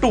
2,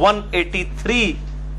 183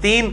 3,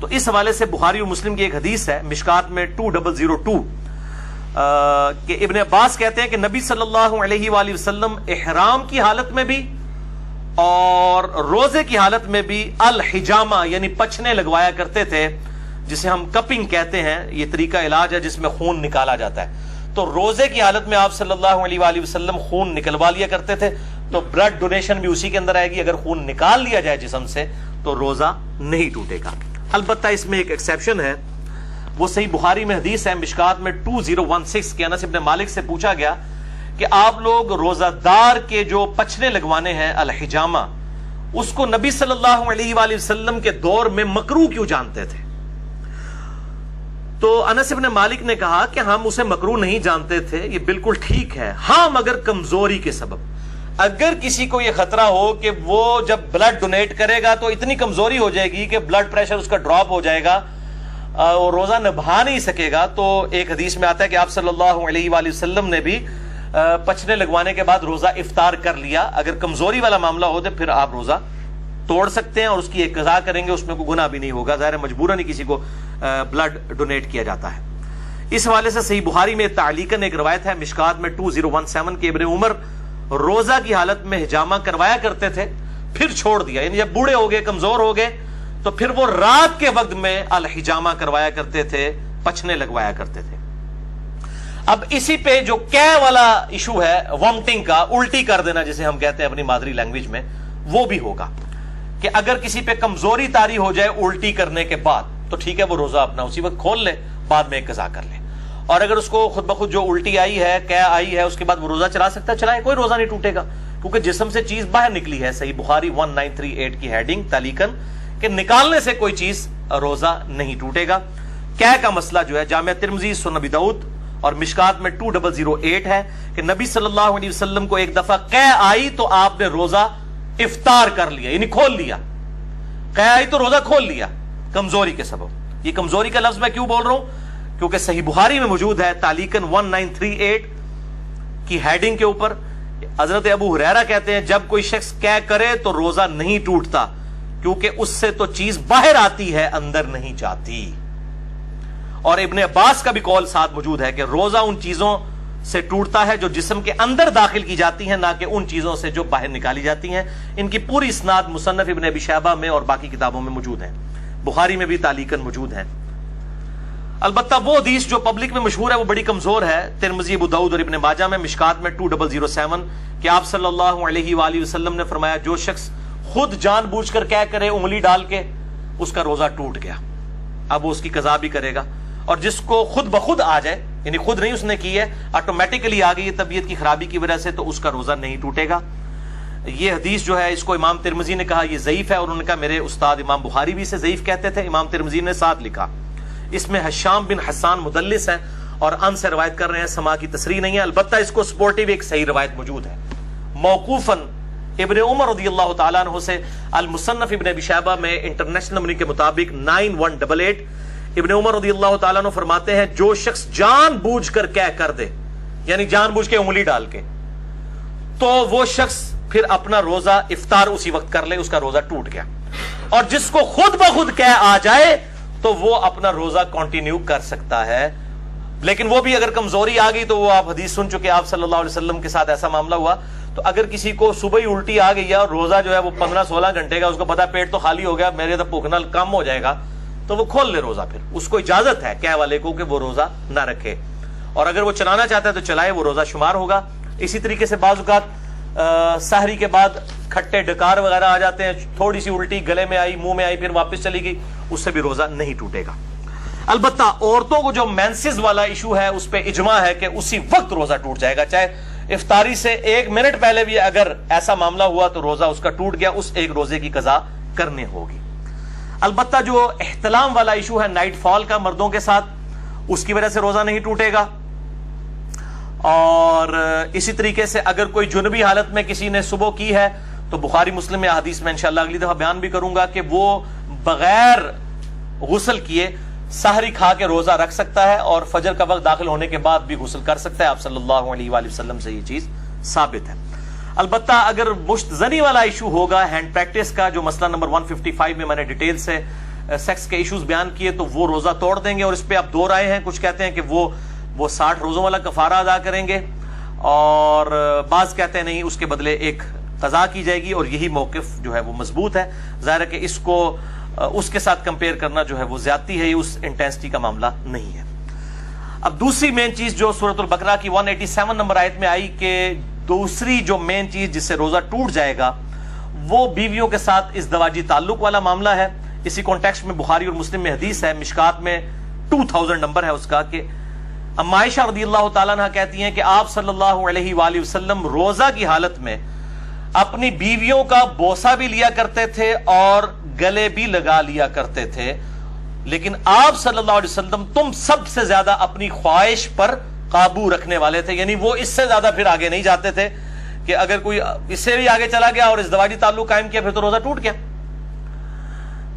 تو اس حوالے سے بخاری و مسلم کی ایک حدیث ہے مشکات میں 2002 کہ ابن عباس کہتے ہیں کہ نبی صلی اللہ علیہ وآلہ وسلم احرام کی حالت میں بھی اور روزے کی حالت میں بھی الحجامہ یعنی پچھنے لگوایا کرتے تھے، جسے ہم کپنگ کہتے ہیں. یہ طریقہ علاج ہے جس میں خون نکالا جاتا ہے. تو روزے کی حالت میں آپ صلی اللہ علیہ وآلہ وسلم خون نکلوا لیا کرتے تھے. تو بلڈ ڈونیشن بھی اسی کے اندر آئے گی. اگر خون نکال لیا جائے جسم سے تو روزہ نہیں ٹوٹے گا. البتہ اس میں ایک ایکسیپشن ہے، وہ صحیح بخاری میں حدیث ہے مشکات میں 2016 کے انس ابن مالک سے پوچھا گیا کہ آپ لوگ روزہ دار کے جو پچھنے لگوانے ہیں الحجامہ، اس کو نبی صلی اللہ علیہ وآلہ وسلم کے دور میں مکروہ کیوں جانتے تھے؟ تو انس ابن مالک نے کہا کہ ہم اسے مکروہ نہیں جانتے تھے، یہ بالکل ٹھیک ہے، ہاں مگر کمزوری کے سبب. اگر کسی کو یہ خطرہ ہو کہ وہ جب بلڈ ڈونیٹ کرے گا تو اتنی کمزوری ہو جائے گی کہ بلڈ پریشر اس کا ڈراپ ہو جائے گا اور روزہ نبھا نہیں سکے گا، تو ایک حدیث میں آتا ہے کہ آپ صلی اللہ علیہ وآلہ وسلم نے بھی پچھنے لگوانے کے بعد روزہ افطار کر لیا. اگر کمزوری والا معاملہ ہو تو پھر آپ روزہ توڑ سکتے ہیں اور اس کی ایک قضا کریں گے، اس میں کوئی گناہ بھی نہیں ہوگا. ظاہر مجبوراً ہی کسی کو بلڈ ڈونیٹ کیا جاتا ہے. اس حوالے سے صحیح بخاری میں تعلیقاً ایک روایت ہے مشکات میں 2017 کے ابن عمر روزہ کی حالت میں حجامہ کروایا کرتے تھے، پھر چھوڑ دیا. یعنی جب بوڑھے ہو گئے، کمزور ہو گئے، تو پھر وہ رات کے وقت میں الحجامہ کروایا کرتے تھے، پچھنے لگوایا کرتے تھے. اب اسی پہ جو کہہ والا ایشو ہے وامٹنگ کا، الٹی کر دینا جسے ہم کہتے ہیں اپنی مادری لینگویج میں، وہ بھی ہوگا کہ اگر کسی پہ کمزوری طاری ہو جائے الٹی کرنے کے بعد تو ٹھیک ہے، وہ روزہ اپنا اسی وقت کھول لے، بعد میں ایک قضا کر لے. اور اگر اس کو خود بخود جو الٹی آئی ہے، کہہ آئی ہے، اس کے بعد وہ روزہ چلا سکتا ہے، چلائے، کوئی روزہ نہیں ٹوٹے گا، کیونکہ جسم سے چیز باہر نکلی ہے. صحیح بخاری 1938 کی ہیڈنگ تعلیقاً کہ نکالنے سے کوئی چیز روزہ نہیں ٹوٹے گا. کہہ کا مسئلہ جو ہے جامعہ ترمذی، سنن ابی داؤد اور مشکات میں 2008 ہے کہ نبی صلی اللہ علیہ وسلم کو ایک دفعہ کہہ آئی تو آپ نے روزہ افطار کر لیا، یعنی کھول لیا. کہہ آئی تو روزہ کھول لیا کمزوری کے سبب. یہ کمزوری کا لفظ میں کیوں بول رہا ہوں؟ کیونکہ صحیح بخاری میں موجود ہے تعلیقاً 1938 کی ہیڈنگ کے اوپر حضرت ابو ہریرہ کہتے ہیں جب کوئی شخص کہہ کرے تو روزہ نہیں ٹوٹتا، کیونکہ اس سے تو چیز باہر آتی ہے، اندر نہیں جاتی. اور ابن عباس کا بھی قول ساتھ موجود ہے کہ روزہ ان چیزوں سے ٹوٹتا ہے جو جسم کے اندر داخل کی جاتی ہیں، نہ کہ ان چیزوں سے جو باہر نکالی جاتی ہیں. ان کی پوری اسناد مصنف ابن ابی شیبہ میں اور باقی کتابوں میں موجود ہیں، بخاری میں بھی تعلیقاً موجود ہیں. البتہ وہ حدیث جو پبلک میں مشہور ہے وہ بڑی کمزور ہے. ترمذی، ابو داؤد اور ابن ماجہ میں مشکات میں 2007 کہ آپ صلی اللہ علیہ وآلہ وسلم نے فرمایا جو شخص خود جان بوجھ کر کیا کرے انگلی ڈال کے، اس کا روزہ ٹوٹ گیا، اب وہ اس کی قضا بھی کرے گا. اور جس کو خود بخود آ جائے، یعنی خود نہیں اس نے کی ہے، آٹومیٹکلی آ گئی ہے طبیعت کی خرابی کی وجہ سے، تو اس کا روزہ نہیں ٹوٹے گا. یہ حدیث جو ہے اس کو امام ترمذی نے کہا یہ ضعیف ہے، اور انہوں نے کہا میرے استاد امام بخاری بھی اسے ضعیف کہتے تھے. امام ترمذی نے ساتھ لکھا اس میں حشام بن حسان مدلس ہیں اور ان سے روایت کر رہے ہیں، سما کی تصریح نہیں ہے. البتہ اس کو سپورٹیو ایک صحیح روایت موجود ہے موقوفاً ابن عمر رضی اللہ تعالیٰ عنہ سے. المصنف ابن ابی شیبہ میں انٹرنیشنل نمبر کے مطابق 9188 ابن عمر رضی اللہ تعالیٰ عنہ فرماتے ہیں جو شخص جان بوجھ کر کہہ کر دے، یعنی جان بوجھ کے انگلی ڈال کے، تو وہ شخص پھر اپنا روزہ افطار اسی وقت کر لے، اس کا روزہ ٹوٹ گیا. اور جس کو خود بخود کہہ آ جائے تو وہ اپنا روزہ کنٹینیو کر سکتا ہے. لیکن وہ بھی اگر کمزوری آ گئی تو وہ آپ حدیث سن چکے، آپ صلی اللہ علیہ وسلم کے ساتھ ایسا معاملہ ہوا. تو اگر کسی کو صبح ہی الٹی آ گئی ہے اور روزہ جو ہے وہ 15-16 گھنٹے کا، اس کو پتا پیٹ تو خالی ہو گیا، میرے تو بھوکنا کم ہو جائے گا، تو وہ کھول لے روزہ. پھر اس کو اجازت ہے کہہ والے کو کہ وہ روزہ نہ رکھے، اور اگر وہ چلانا چاہتا ہے تو چلائے، وہ روزہ شمار ہوگا. اسی طریقے سے بعض اوقات سحری کے بعد کھٹے ڈکار وغیرہ آ جاتے ہیں، تھوڑی سی الٹی گلے میں آئی، منہ میں آئی، پھر واپس چلی گئی، اس سے بھی روزہ نہیں ٹوٹے گا. البتہ عورتوں کو جو مینسز والا ایشو ہے اس پہ اجماع ہے کہ اسی وقت روزہ ٹوٹ جائے گا، چاہے افطاری سے 1 منٹ پہلے بھی اگر ایسا معاملہ ہوا تو روزہ اس کا ٹوٹ گیا، اس ایک روزے کی قضا کرنی ہوگی. البتہ جو احتلام والا ایشو ہے نائٹ فال کا مردوں کے ساتھ، اس کی وجہ سے روزہ نہیں ٹوٹے گا. اور اسی طریقے سے اگر کوئی جنبی حالت میں کسی نے صبح کی ہے تو بخاری مسلم میں حدیث میں انشاءاللہ اگلی دفعہ بیان بھی کروں گا کہ وہ بغیر غسل کیے سحری کھا کے روزہ رکھ سکتا ہے اور فجر کا وقت داخل ہونے کے بعد بھی غسل کر سکتا ہے. آپ صلی اللہ علیہ وآلہ وسلم سے یہ چیز ثابت ہے. البتہ اگر مشت زنی والا ایشو ہوگا ہینڈ پریکٹس کا، جو مسئلہ نمبر 155 میں میں نے ڈیٹیل سے سیکس کے ایشوز بیان کیے تو وہ روزہ توڑ دیں گے, اور اس پہ اب دو رائے ہیں. کچھ کہتے ہیں کہ وہ 60 روزوں والا کفارہ ادا کریں گے, اور بعض کہتے ہیں نہیں, اس کے بدلے ایک قضا کی جائے گی, اور یہی موقف جو ہے وہ مضبوط ہے. ظاہر ہے کہ اس کو اس کے ساتھ کمپیئر کرنا جو ہے وہ زیادتی ہے, یہ اس انٹینسٹی کا معاملہ نہیں ہے. اب دوسری مین چیز جو سورۃ البقرہ کی 187 نمبر آیت میں آئی کہ دوسری جو مین چیز جس سے روزہ ٹوٹ جائے گا وہ بیویوں کے ساتھ ازدواجی تعلق والا معاملہ ہے. اسی کانٹیکسٹ میں بخاری اور مسلم میں حدیث ہے, مشکات میں 2000 نمبر ہے اس کا, کہ اما عائشہ رضی اللہ تعالیٰ عنہ کہتی ہیں کہ آپ صلی اللہ علیہ وآلہ وسلم روزہ کی حالت میں اپنی بیویوں کا بوسہ بھی لیا کرتے تھے اور گلے بھی لگا لیا کرتے تھے, لیکن آپ صلی اللہ علیہ وسلم تم سب سے زیادہ اپنی خواہش پر قابو رکھنے والے تھے. یعنی وہ اس سے زیادہ پھر آگے نہیں جاتے تھے کہ اگر کوئی اس سے بھی آگے چلا گیا اور ازدواجی تعلق قائم کیا پھر تو روزہ ٹوٹ گیا.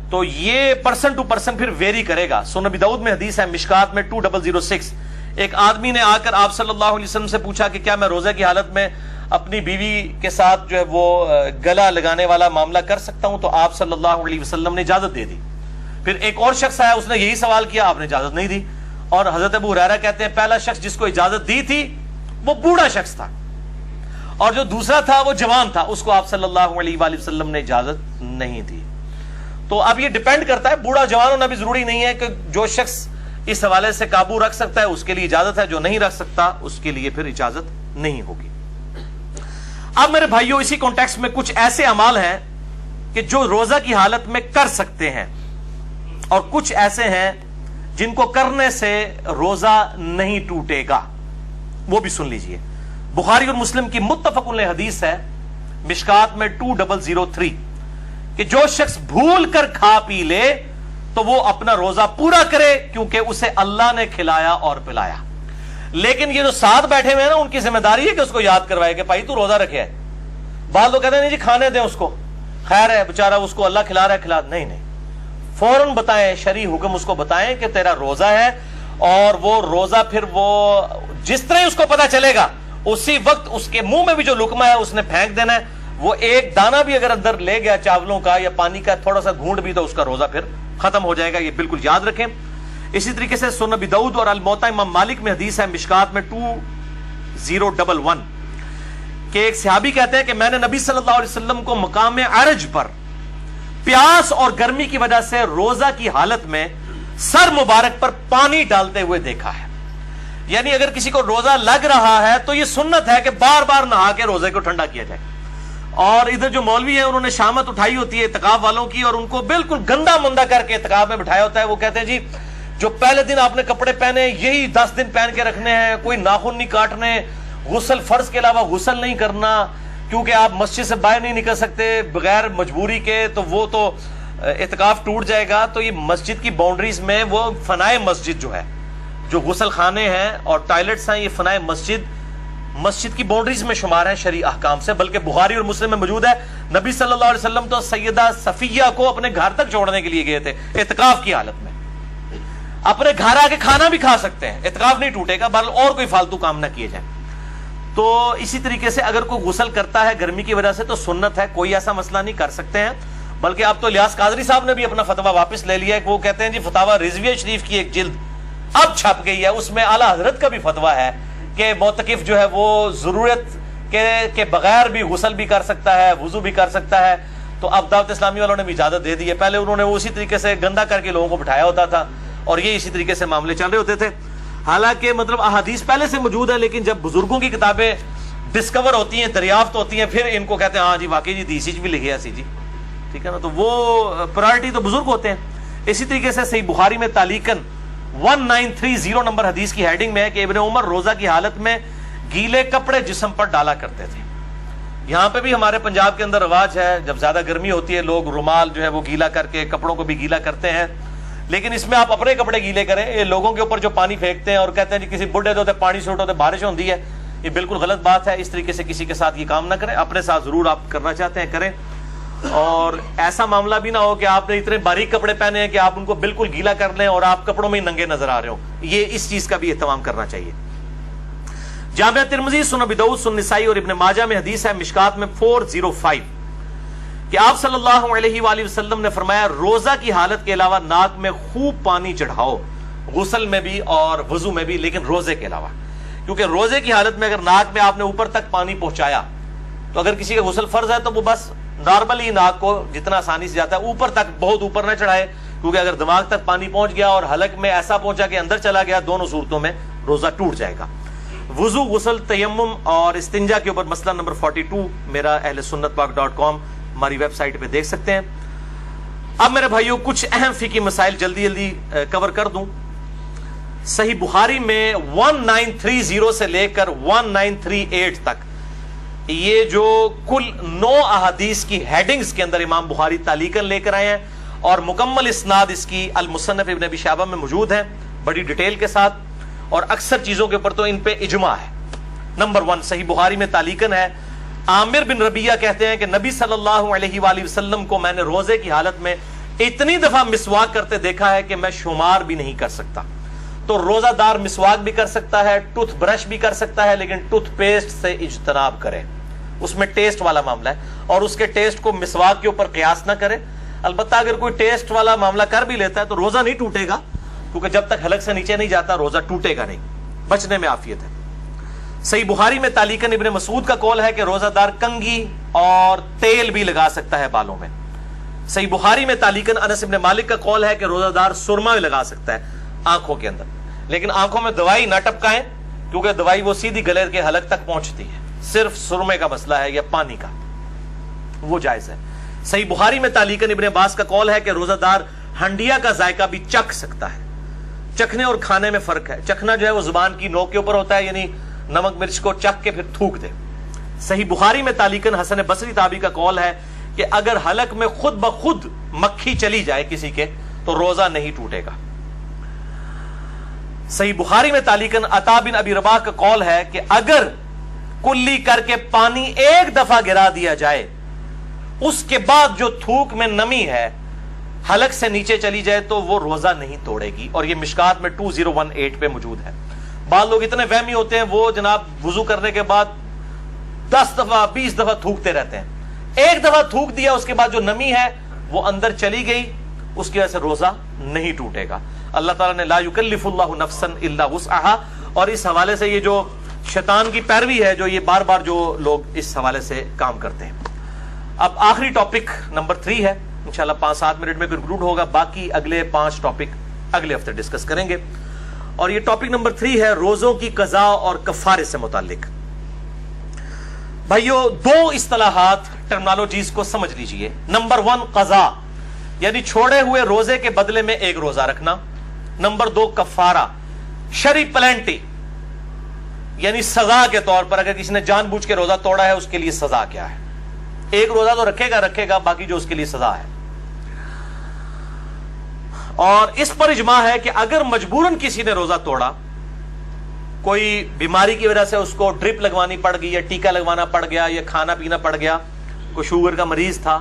تو یہ پرسن ٹو پرسن پھر ویری کرے گا. سنن ابی داؤد میں حدیث ہے مشکات میں 2006, ایک آدمی نے آ کر آپ صلی اللہ علیہ وسلم سے پوچھا کہ کیا میں روزہ کی حالت میں اپنی بیوی کے ساتھ جو ہے وہ گلا لگانے والا معاملہ کر سکتا ہوں؟ تو آپ صلی اللہ علیہ وسلم نے اجازت دے دی. پھر ایک اور شخص آیا, اس نے یہی سوال کیا, آپ نے اجازت نہیں دی. اور حضرت ابو ہریرہ کہتے ہیں پہلا شخص جس کو اجازت دی تھی وہ بوڑھا شخص تھا, اور جو دوسرا تھا وہ جوان تھا, اس کو آپ صلی اللہ علیہ وآلہ وسلم نے اجازت نہیں دی. تو اب یہ ڈیپینڈ کرتا ہے, بوڑھا جوان ہونا بھی ضروری نہیں ہے کہ جو شخص اس حوالے سے قابو رکھ سکتا ہے اس کے لیے اجازت ہے, جو نہیں رکھ سکتا اس کے لیے پھر اجازت نہیں ہوگی. اب میرے بھائیوں اسی کانٹیکسٹ میں کچھ ایسے اعمال ہیں کہ جو روزہ کی حالت میں کر سکتے ہیں, اور کچھ ایسے ہیں جن کو کرنے سے روزہ نہیں ٹوٹے گا. وہ بھی سن لیجئے. بخاری اور مسلم کی متفق علیہ حدیث ہے مشکات میں 2003 کہ جو شخص بھول کر کھا پی لے تو وہ اپنا روزہ پورا کرے کیونکہ اسے اللہ نے کھلایا اور پلایا. لیکن یہ جو ساتھ بیٹھے ہوئے ہیں نا, ان کی ذمہ داری ہے کہ اس کو یاد کروائے کہ بھائی تو روزہ رکھے ہے. بعض لوگ کہتے ہیں نہیں جی کھانے دیں اس کو, خیر ہے بیچارہ اس کو اللہ کھلا رہا ہے, کھلا. نہیں نہیں, فوراً بتائیں, شرعی حکم اس کو بتائیں کہ تیرا روزہ ہے, اور وہ روزہ پھر وہ جس طرح ہی اس کو پتا چلے گا اسی وقت اس کے منہ میں بھی جو لقمہ ہے اس نے پھینک دینا ہے. وہ ایک دانہ بھی اگر اندر لے گیا چاولوں کا یا پانی کا تھوڑا سا گھونٹ بھی, تو اس کا روزہ پھر ختم ہو جائے گا. یہ بالکل یاد رکھیں. اسی طریقے سے سنن ابی داؤد اور الموطا امام مالک میں حدیث ہے مشکات میں 2011 کہ ایک صحابی کہتے ہیں کہ میں نے نبی صلی اللہ علیہ وسلم کو مقام عرج پر پیاس اور گرمی کی وجہ سے روزہ کی حالت میں سر مبارک پر پانی ڈالتے ہوئے دیکھا ہے. یعنی اگر کسی کو روزہ لگ رہا ہے تو یہ سنت ہے کہ بار بار نہا کے روزے کو ٹھنڈا کیا جائے. اور ادھر جو مولوی ہیں انہوں نے شامت اٹھائی ہوتی ہے اعتکاف والوں کی, اور ان کو بالکل گندا مندا کر کے اعتکاف میں بٹھایا ہوتا ہے. وہ کہتے ہیں جی جو پہلے دن آپ نے کپڑے پہنے یہی 10 دن پہن کے رکھنے ہیں, کوئی ناخن نہیں کاٹنے, غسل فرض کے علاوہ غسل نہیں کرنا, کیونکہ آپ مسجد سے باہر نہیں نکل سکتے بغیر مجبوری کے, تو وہ تو اعتکاف ٹوٹ جائے گا. تو یہ مسجد کی باؤنڈریز میں وہ فنائے مسجد جو ہے, جو غسل خانے ہیں اور ٹوائلٹس ہیں, یہ فنائے مسجد کی باؤنڈریز میں شمار ہیں شرعی احکام سے. بلکہ بخاری اور مسلم میں موجود ہے نبی صلی اللہ علیہ وسلم تو سیدہ صفیہ کو اپنے گھر تک چھوڑنے کے لیے گئے تھے اعتکاف کی حالت میں. اپنے گھر آ کے کھانا بھی کھا سکتے ہیں, اعتکاف نہیں ٹوٹے گا, بل اور کوئی فالتو کام نہ کیے جائیں. تو اسی طریقے سے اگر کوئی غسل کرتا ہے گرمی کی وجہ سے تو سنت ہے, کوئی ایسا مسئلہ نہیں, کر سکتے ہیں. بلکہ اب تو الیاس قادری صاحب نے بھی اپنا فتویٰ واپس لے لیا ہے کہ وہ کہتے ہیں جی فتاوی رضویہ شریف کی ایک جلد اب چھپ گئی ہے, اس میں اعلیٰ حضرت کا بھی فتویٰ ہے کہ معتکف جو ہے وہ ضرورت کے بغیر بھی غسل بھی کر سکتا ہے, وضو بھی کر سکتا ہے. تو اب دعوت اسلامی والوں نے بھی اجازت دے دی ہے. پہلے انہوں نے وہ اسی طریقے سے گندا کر کے لوگوں کو بٹھایا ہوتا تھا, اور یہ اسی طریقے سے معاملے چل رہے ہوتے تھے. حالانکہ مطلب احادیث پہلے سے موجود ہے, لیکن جب بزرگوں کی کتابیں ڈسکور ہوتی ہیں, دریافت ہوتی ہیں, پھر ان کو کہتے ہیں ہاں جی واقعی جی دیسی بھی لکھے ایسی جی, ٹھیک ہے نا. تو وہ پرائرٹی تو بزرگ ہوتے ہیں. اسی طریقے سے صحیح بخاری میں تعلیقاً 1930 نمبر حدیث کی ہیڈنگ میں ہے کہ ابن عمر روزہ کی حالت میں گیلے کپڑے جسم پر ڈالا کرتے تھے. یہاں پہ بھی ہمارے پنجاب کے اندر رواج ہے, جب زیادہ گرمی ہوتی ہے لوگ رومال جو ہے وہ گیلا کر کے کپڑوں کو بھی گیلا کرتے ہیں. لیکن اس میں آپ اپنے کپڑے گیلے کریں, یہ لوگوں کے اوپر جو پانی پھینکتے ہیں اور کہتے ہیں جی کسی بڈھے ہوتے پانی سے اٹھتے بارش ہوتی ہے, یہ بالکل غلط بات ہے. اس طریقے سے کسی کے ساتھ یہ کام نہ کریں. اپنے ساتھ ضرور آپ کرنا چاہتے ہیں کریں, اور ایسا معاملہ بھی نہ ہو کہ آپ نے اتنے باریک کپڑے پہنے ہیں کہ آپ ان کو بالکل گیلا کر لیں اور آپ کپڑوں میں ہی ننگے نظر آ رہے ہو. یہ اس چیز کا بھی اہتمام کرنا چاہیے. جامعہ ترمذی, سنن ابی داؤد, سنن نسائی اور ابن ماجہ میں حدیث ہے مشکات میں 405 کہ آپ صلی اللہ علیہ وآلہ وسلم نے فرمایا روزہ کی حالت کے علاوہ ناک میں خوب پانی چڑھاؤ، غسل میں بھی اور وضو میں بھی، لیکن روزے کے علاوہ، کیونکہ روزے کی حالت میں اگر ناک میں آپ نے اوپر تک پانی پہنچایا تو اگر کسی کا غسل فرض ہے تو وہ بس نارملی ناک کو جتنا آسانی سے جاتا ہے اوپر تک، بہت اوپر نہ چڑھائے، کیونکہ اگر دماغ تک پانی پہنچ گیا اور حلق میں ایسا پہنچا کہ اندر چلا گیا، دونوں صورتوں میں روزہ ٹوٹ جائے گا۔ وضو، غسل، تیمم اور استنجا کے اوپر مسئلہ نمبر 42 میرا اہل سنت پاک .com ہماری ویب سائٹ پہ دیکھ سکتے ہیں۔ اب میرے بھائیوں کچھ اہم فقہی مسائل جلدی جلدی کور کر دوں۔ صحیح بخاری میں 1930 سے لے کر 1938 تک یہ جو کل 9 احادیث کی ہیڈنگز کے اندر امام بخاری تعلیقاً لے کر آئے ہیں، اور مکمل اسناد اس کی المصنف ابن ابی شیبہ میں موجود ہے بڑی ڈیٹیل کے ساتھ، اور اکثر چیزوں کے اوپر تو ان پہ اجماع ہے۔ نمبر 1 صحیح بخاری میں تعلیقاً ہے، عامر بن ربیہ کہتے ہیں کہ نبی صلی اللہ علیہ وآلہ وسلم کو میں نے روزے کی حالت میں اتنی دفعہ مسواک کرتے دیکھا ہے کہ میں شمار بھی نہیں کر سکتا۔ تو روزہ دار مسواک بھی کر سکتا ہے، ٹوتھ برش بھی کر سکتا ہے، لیکن ٹوتھ پیسٹ سے اجتناب کرے، اس میں ٹیسٹ والا معاملہ ہے، اور اس کے ٹیسٹ کو مسواک کے اوپر قیاس نہ کرے۔ البتہ اگر کوئی ٹیسٹ والا معاملہ کر بھی لیتا ہے تو روزہ نہیں ٹوٹے گا، کیونکہ جب تک حلق سے نیچے نہیں جاتا روزہ ٹوٹے گا نہیں، بچنے میں عافیت ہے۔ صحیح بخاری میں تعلیقاً ابن مسعود کا قول ہے کہ روزہ دار کنگھی اور تیل بھی لگا سکتا ہے بالوں میں۔ صحیح بخاری میں تعلیقاً انس بن مالک کا قول ہے کہ روزہ دار سرما بھی لگا سکتا ہے آنکھوں کے اندر، لیکن آنکھوں میں دوائی نہ ٹپکائیں، کیونکہ دوائی وہ سیدھی گلے کے حلق تک پہنچتی ہے، صرف سرمے کا مسئلہ ہے یا پانی کا، وہ جائز ہے۔ صحیح بخاری میں تعلیقاً ابن عباس کا قول ہے کہ روزہ دار ہنڈیا کا ذائقہ بھی چکھ سکتا ہے۔ چکھنے اور کھانے میں فرق ہے، چکھنا جو ہے وہ زبان کی نوک کے اوپر ہوتا ہے، یعنی نمک مرچ کو چکھ کے پھر تھوک دے۔ صحیح بخاری میں تعلیقاً حسن بصری تابعی کا قول ہے کہ اگر حلق میں خود بخود مکھی چلی جائے کسی کے تو روزہ نہیں ٹوٹے گا۔ صحیح بخاری میں تعلیقاً عطا بن ابی رباح کا قول ہے کہ اگر کلی کر کے پانی ایک دفعہ گرا دیا جائے، اس کے بعد جو تھوک میں نمی ہے حلق سے نیچے چلی جائے تو وہ روزہ نہیں توڑے گی، اور یہ مشکات میں 2018 پہ موجود ہے۔ بعض لوگ اتنے وہمی ہوتے ہیں، وہ جناب وضو کرنے کے بعد 10 دفعہ 20 دفعہ تھوکتے رہتے ہیں، ایک دفعہ تھوک دیا اس کے بعد جو نمی ہے وہ اندر چلی گئی، اس کی وجہ سے روزہ نہیں ٹوٹے گا۔ اللہ تعالیٰ نے لا یکلف اللہ نفسا الا وسعها، اور اس حوالے سے یہ جو شیطان کی پیروی ہے جو یہ بار بار جو لوگ اس حوالے سے کام کرتے ہیں۔ اب آخری ٹاپک نمبر 3 ہے، انشاءاللہ 5-7 منٹ میں کنکلوڈ ہوگا، باقی اگلے 5 ٹاپک اگلے ہفتے ڈسکس کریں گے، اور یہ ٹاپک نمبر 3 ہے روزوں کی قضاء اور کفارے سے متعلق۔ بھائیو 2 اصطلاحات ٹرمنالوجیز کو سمجھ لیجئے۔ نمبر 1 قضاء، یعنی چھوڑے ہوئے روزے کے بدلے میں ایک روزہ رکھنا۔ نمبر 2 کفارہ، شرعی پلینٹی، یعنی سزا کے طور پر اگر کسی نے جان بوجھ کے روزہ توڑا ہے اس کے لیے سزا کیا ہے۔ ایک روزہ تو رکھے گا، باقی جو اس کے لیے سزا ہے۔ اور اس پر اجماع ہے کہ اگر مجبوراً کسی نے روزہ توڑا، کوئی بیماری کی وجہ سے اس کو ڈرپ لگوانی پڑ گئی یا ٹیکا لگوانا پڑ گیا یا کھانا پینا پڑ گیا، کوئی شوگر کا مریض تھا،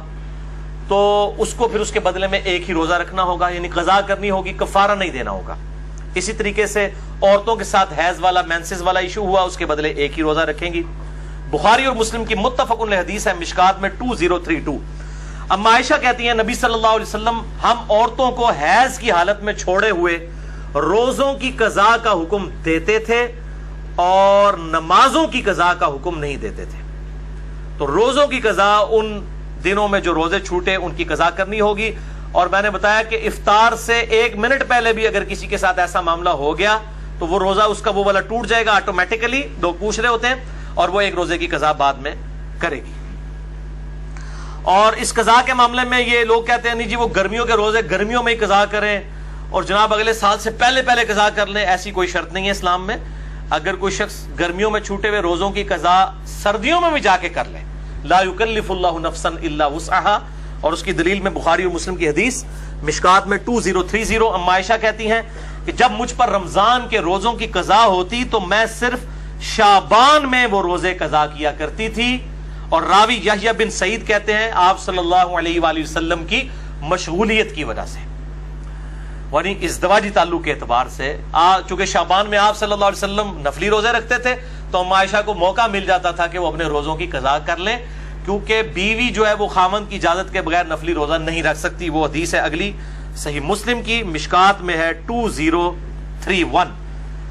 تو اس کو پھر اس کے بدلے میں ایک ہی روزہ رکھنا ہوگا، یعنی قضا کرنی ہوگی، کفارہ نہیں دینا ہوگا۔ اسی طریقے سے عورتوں کے ساتھ حیض والا مینسز والا ایشو ہوا، اس کے بدلے ایک ہی روزہ رکھیں گی۔ بخاری اور مسلم کی متفق علیہ حدیث ہے مشکات میں 2032۔ اما عائشہ کہتی ہیں نبی صلی اللہ علیہ وسلم ہم عورتوں کو حیض کی حالت میں چھوڑے ہوئے روزوں کی قضا کا حکم دیتے تھے اور نمازوں کی قضا کا حکم نہیں دیتے تھے۔ تو روزوں کی قضا ان دنوں میں جو روزے چھوٹے ان کی قضا کرنی ہوگی، اور میں نے بتایا کہ افطار سے 1 منٹ پہلے بھی اگر کسی کے ساتھ ایسا معاملہ ہو گیا تو وہ روزہ اس کا وہ والا ٹوٹ جائے گا آٹومیٹیکلی، لوگ پوچھ رہے ہوتے ہیں، اور وہ ایک روزے کی قضا بعد میں کرے گی۔ اور اس قضا کے معاملے میں یہ لوگ کہتے ہیں نہیں جی وہ گرمیوں کے روزے گرمیوں میں ہی قضا کریں اور جناب اگلے سال سے پہلے قضا کر لیں، ایسی کوئی شرط نہیں ہے اسلام میں۔ اگر کوئی شخص گرمیوں میں چھوٹے ہوئے روزوں کی قضا سردیوں میں بھی جا کے کر لے، لا یکلف اللہ نفسا الا وسعها، اور اس کی دلیل میں بخاری اور مسلم کی حدیث مشکات میں 2030۔ اما عائشہ کہتی ہیں کہ جب مجھ پر رمضان کے روزوں کی قضا ہوتی تو میں صرف شعبان میں وہ روزے قضا کیا کرتی تھی، اور راوی یحییٰ بن سعید کہتے ہیں آپ صلی اللہ علیہ وآلہ وسلم کی مشغولیت کی وجہ سے، یعنی ازدواجی تعلق کے اعتبار سے، چونکہ شعبان میں آپ صلی اللہ علیہ وسلم نفلی روزے رکھتے تھے تو اما عائشہ کو موقع مل جاتا تھا کہ وہ اپنے روزوں کی قضا کر لیں، کیونکہ بیوی جو ہے وہ خاوند کی اجازت کے بغیر نفلی روزہ نہیں رکھ سکتی. وہ حدیث ہے اگلی صحیح مسلم کی، مشکات میں ہے 2031.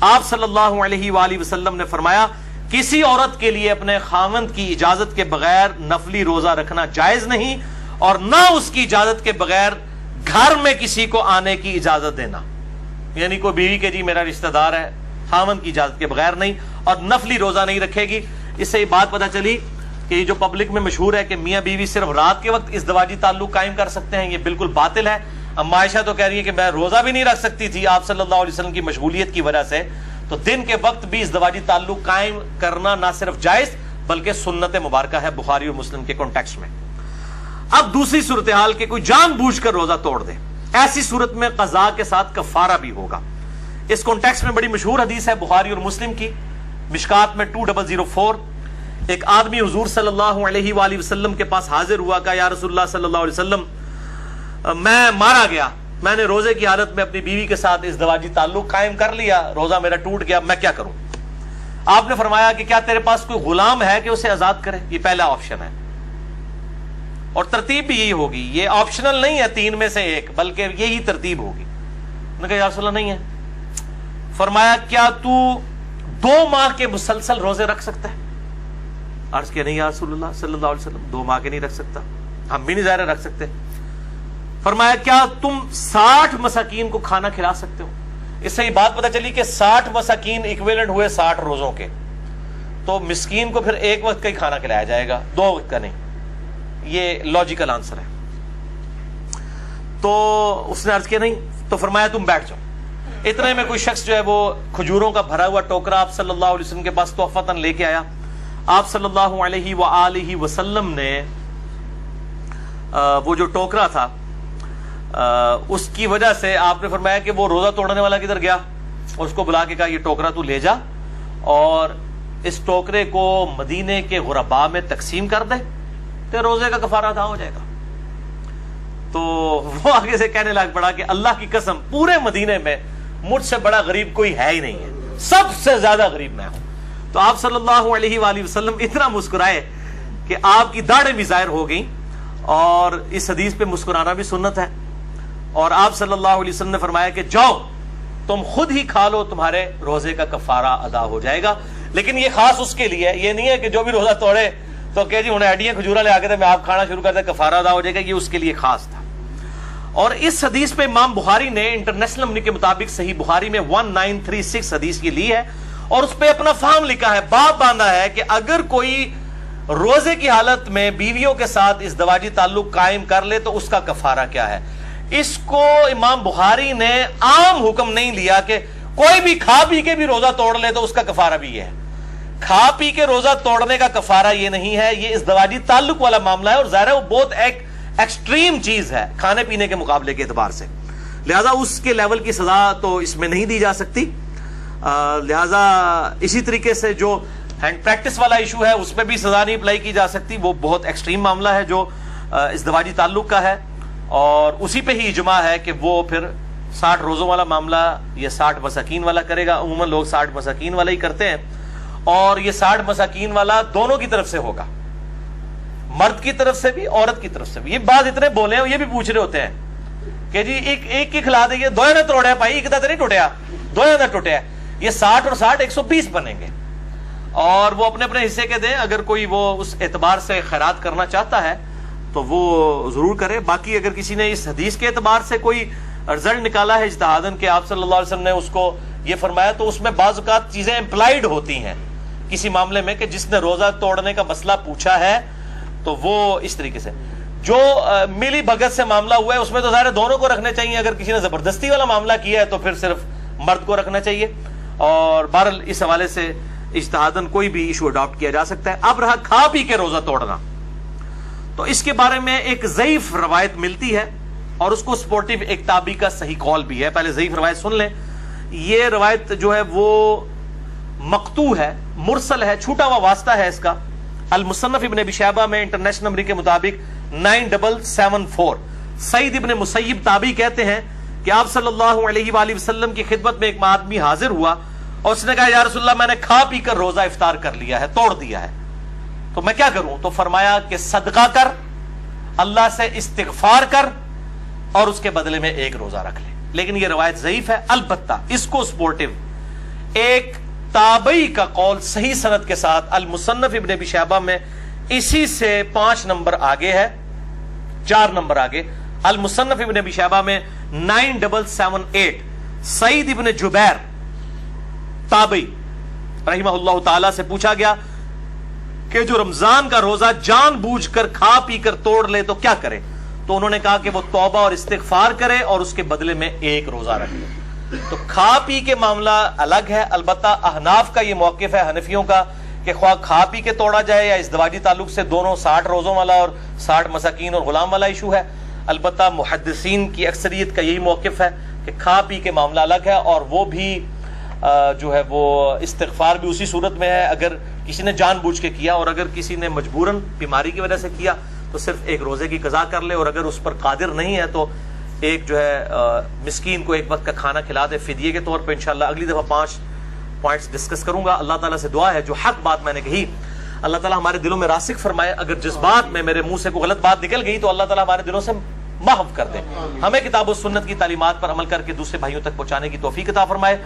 آپ صلی اللہ علیہ وآلہ وسلم نے فرمایا کسی عورت کے لیے اپنے خاوند کی اجازت کے بغیر نفلی روزہ رکھنا جائز نہیں، اور نہ اس کی اجازت کے بغیر گھر میں کسی کو آنے کی اجازت دینا. یعنی کوئی بیوی کے جی میرا رشتہ دار ہے، خاوند کی اجازت کے بغیر نہیں، اور نفلی روزہ نہیں رکھے گی. اس سے یہ بات پتہ چلی کہ یہ جو پبلک میں مشہور ہے کہ میاں بیوی صرف رات کے وقت ازدواجی تعلق قائم کر سکتے ہیں، یہ بالکل باطل ہے. اما عائشہ تو کہہ رہی ہے کہ میں روزہ بھی نہیں رکھ سکتی تھی آپ صلی اللہ علیہ وسلم کی مشغولیت کی وجہ سے. تو دن کے وقت بھی ازدواجی تعلق قائم کرنا نہ صرف جائز بلکہ سنت مبارکہ ہے بخاری اور مسلم کے کانٹیکسٹ میں. اب دوسری صورتحال کہ کوئی جان بوجھ کر روزہ توڑ دے، ایسی صورت میں قضاء کے ساتھ کفارہ بھی ہوگا. اس کانٹیکسٹ میں بڑی مشہور حدیث ہے بخاری اور مسلم کی، مشکات میں 2004. ایک آدمی حضور صلی اللہ علیہ وآلہ وسلم کے پاس حاضر ہوا، کہا یا رسول اللہ صلی اللہ علیہ وسلم میں مارا گیا، میں نے روزے کی حالت میں اپنی بیوی کے ساتھ ازدواجی تعلق قائم کر لیا، روزہ میرا ٹوٹ گیا، میں کیا کروں؟ آپ نے فرمایا کہ کیا تیرے پاس کوئی غلام ہے کہ اسے آزاد کرے؟ یہ پہلا آپشن ہے، اور ترتیب بھی یہی ہوگی. یہ آپشنل نہیں ہے 3 میں سے 1 بلکہ یہی ترتیب ہوگی. میں نے کہا یا رسول اللہ نہیں ہے. فرمایا کیا تو 2 ماہ کے مسلسل روزے رکھ سکتا ہے؟ عرض کیا نہیں یا رسول اللہ صلی اللہ علیہ وسلم 2 ماہ کے نہیں رکھ سکتا. ہم بھی نہیں ظاہر رکھ سکتے. فرمایا کیا تم 60 مساکین کو کھانا کھلا سکتے ہو؟ اس سے یہ بات پتہ چلی کہ 60 مساکین ایکویلنٹ ہوئے 60 روزوں کے، تو مسکین کو پھر 1 وقت کا ہی کھانا کھلایا جائے گا، 2 وقت کا نہیں. یہ لاجیکل آنسر ہے. تو اس نے عرض کیا نہیں. تو فرمایا تم بیٹھ جاؤ. اتنے میں کوئی شخص جو ہے وہ کھجوروں کا بھرا ہوا ٹوکرا آپ صلی اللہ علیہ وسلم کے پاس تحفتاً لے کے آیا. آپ صلی اللہ علیہ وآلہ وسلم نے وہ جو ٹوکرا تھا اس کی وجہ سے آپ نے فرمایا کہ وہ روزہ توڑنے والا کدھر گیا، اور اس کو بلا کے کہا یہ ٹوکرا تو لے جا اور اس ٹوکرے کو مدینے کے غرباء میں تقسیم کر دے، تو روزے کا کفارہ ادا ہو جائے گا. تو وہ آگے سے کہنے لگ پڑا کہ اللہ کی قسم پورے مدینے میں مجھ سے بڑا غریب کوئی ہے ہی نہیں ہے، سب سے زیادہ غریب میں ہوں. تو آپ صلی اللہ علیہ وآلہ وسلم اتنا مسکرائے کہ آپ کی داڑھیں بھی ظاہر ہو گئیں، اور اس حدیث پہ مسکرانا بھی سنت ہے. اور آپ صلی اللہ علیہ وسلم نے فرمایا کہ جاؤ تم خود ہی کھا لو، تمہارے روزے کا کفارہ ادا ہو جائے گا. لیکن یہ خاص اس کے لیے، یہ نہیں ہے کہ جو بھی روزہ توڑے تو کہ جی انہیں ایڈیاں کھجورا لے آ کے تھے میں آپ کھانا شروع کر دے کفارہ ادا ہو جائے گا، یہ اس کے لیے خاص تھا. اور اس حدیث پہ امام بخاری نے انٹرنیشنل نمبر کے مطابق صحیح بخاری میں 1936 حدیث یہ لی ہے، اور اس پہ اپنا فہم لکھا ہے، باب باندھا ہے کہ اگر کوئی روزے کی حالت میں بیویوں کے ساتھ ازدواجی تعلق قائم کر لے تو اس کا کفارہ کیا ہے. اس کو امام بخاری نے عام حکم نہیں لیا کہ کوئی بھی کھا پی کے بھی روزہ توڑ لے تو اس کا کفارہ بھی یہ ہے. کھا پی کے روزہ توڑنے کا کفارہ یہ نہیں ہے، یہ ازدواجی تعلق والا معاملہ ہے، اور ظاہر ہے وہ بہت ایک ایکسٹریم چیز ہے کھانے پینے کے مقابلے کے اعتبار سے، لہذا اس کے لیول کی سزا تو اس میں نہیں دی جا سکتی. لہذا اسی طریقے سے جو ہینڈ پریکٹس والا ایشو ہے اس پہ بھی سزا نہیں اپلائی کی جا سکتی، وہ بہت ایکسٹریم معاملہ ہے جو ازدواجی تعلق کا ہے، اور اسی پہ ہی اجماع ہے کہ وہ پھر 60 روزوں والا معاملہ یہ 60 مساکین والا کرے گا. عموماً لوگ 60 مساکین والا ہی کرتے ہیں، اور یہ 60 مساکین والا دونوں کی طرف سے ہوگا، مرد کی طرف سے بھی عورت کی طرف سے بھی. یہ بات اتنے بولے ہیں، یہ بھی پوچھ رہے ہوتے ہیں کہ جی ایک کی کھلا دیں، دو نہ توڑیا بھائی، ایک نہیں ٹوٹیا، دو نہ ٹوٹیا. یہ 60 اور 60 120 بنیں گے، اور وہ اپنے اپنے حصے کے دیں. اگر کوئی وہ اس اعتبار سے خیرات کرنا چاہتا ہے تو وہ ضرور کرے. باقی اگر کسی نے اس حدیث کے اعتبار سے کوئی رزلٹ نکالا ہے اجتہاداً کہ آپ صلی اللہ علیہ وسلم نے اس کو یہ فرمایا، تو اس میں بعض اوقات چیزیں امپلائیڈ ہوتی ہیں کسی معاملے میں کہ جس نے روزہ توڑنے کا مسئلہ پوچھا ہے تو وہ اس طریقے سے. جو ملی بھگت سے معاملہ ہوا ہے اس میں تو ظاہر دونوں کو رکھنے چاہیے، اگر کسی نے زبردستی والا معاملہ کیا ہے تو پھر صرف مرد کو رکھنا چاہیے. اور بہرحال اس حوالے سے اجتہاداً کوئی بھی ایشو اڈاپٹ کیا جا سکتا ہے. اب رہا کھا پی کے روزہ توڑنا، تو اس کے بارے میں ایک ضعیف روایت ملتی ہے، اور اس کو سپورٹیو ایک تابعی کا صحیح قول بھی ہے. پہلے ضعیف روایت سن لیں. یہ روایت جو ہے وہ مقطوع ہے، مرسل ہے، چھوٹا ہوا واسطہ ہے اس کا. المصنف ابن ابی شیبہ میں انٹرنیشنل نمبر کے مطابق 9774 سعید ابن مسیب تابعی کہتے ہیں کہ آپ صلی اللہ علیہ وآلہ وسلم کی خدمت میں ایک آدمی حاضر ہوا اور اس نے کہا یا رسول اللہ میں نے کھا پی کر روزہ افطار کر لیا ہے، توڑ دیا ہے. تو میں کیا کروں؟ تو فرمایا کہ صدقہ کر، اللہ سے استغفار کر، اور اس کے بدلے میں ایک روزہ رکھ لے. لیکن یہ روایت ضعیف ہے. البتہ اس کو سپورٹو ایک تابعی کا قول صحیح سند کے ساتھ المصنف ابن ابی شیبہ میں اسی سے 5 نمبر آگے ہے، 4 نمبر آگے. المصنف ابن ابی شیبہ میں 9778 سعید ابن جبیر تابعی رحمہ اللہ تعالی سے پوچھا گیا کہ جو رمضان کا روزہ جان بوجھ کر کھا پی کر توڑ لے تو کیا کرے؟ تو انہوں نے کہا کہ وہ توبہ اور استغفار کرے اور اس کے بدلے میں ایک روزہ رکھ لے. تو کھا پی کے معاملہ الگ ہے. البتہ احناف کا یہ موقف ہے، حنفیوں کا، کہ خواہ کھا پی کے توڑا جائے یا ازدواجی تعلق سے، دونوں 60 روزوں والا اور 60 مساکین اور غلام والا ایشو ہے. البتہ محدثین کی اکثریت کا یہی موقف ہے کہ کھا پی کے معاملہ الگ ہے، اور وہ بھی جو ہے وہ استغفار بھی اسی صورت میں ہے اگر کسی نے جان بوجھ کے کیا، اور اگر کسی نے مجبوراً بیماری کی وجہ سے کیا تو صرف ایک روزے کی قضا کر لے، اور اگر اس پر قادر نہیں ہے تو ایک جو ہے مسکین کو ایک وقت کا کھانا کھلا دے فدیے کے طور پہ. انشاءاللہ اگلی دفعہ 5 پوائنٹس ڈسکس کروں گا. اللہ تعالیٰ سے دعا ہے جو حق بات میں نے کہی اللہ تعالیٰ ہمارے دلوں میں راسخ فرمائے. اگر جس بات میں میرے منہ سے کوئی غلط بات نکل گئی تو اللہ تعالیٰ ہمارے دلوں سے محو کر دے. ہمیں کتاب و سنت کی تعلیمات پر عمل کر کے دوسرے بھائیوں تک پہنچانے کی توفیق عطا فرمائے.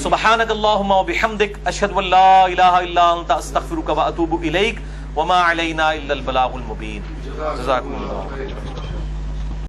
سبحانک اللہم و بحمدک، اشہد ان لا الہ الا انت، استغفرک و اتوب الیک، وما علینا الا البلاغ المبین. جزاکم اللہ.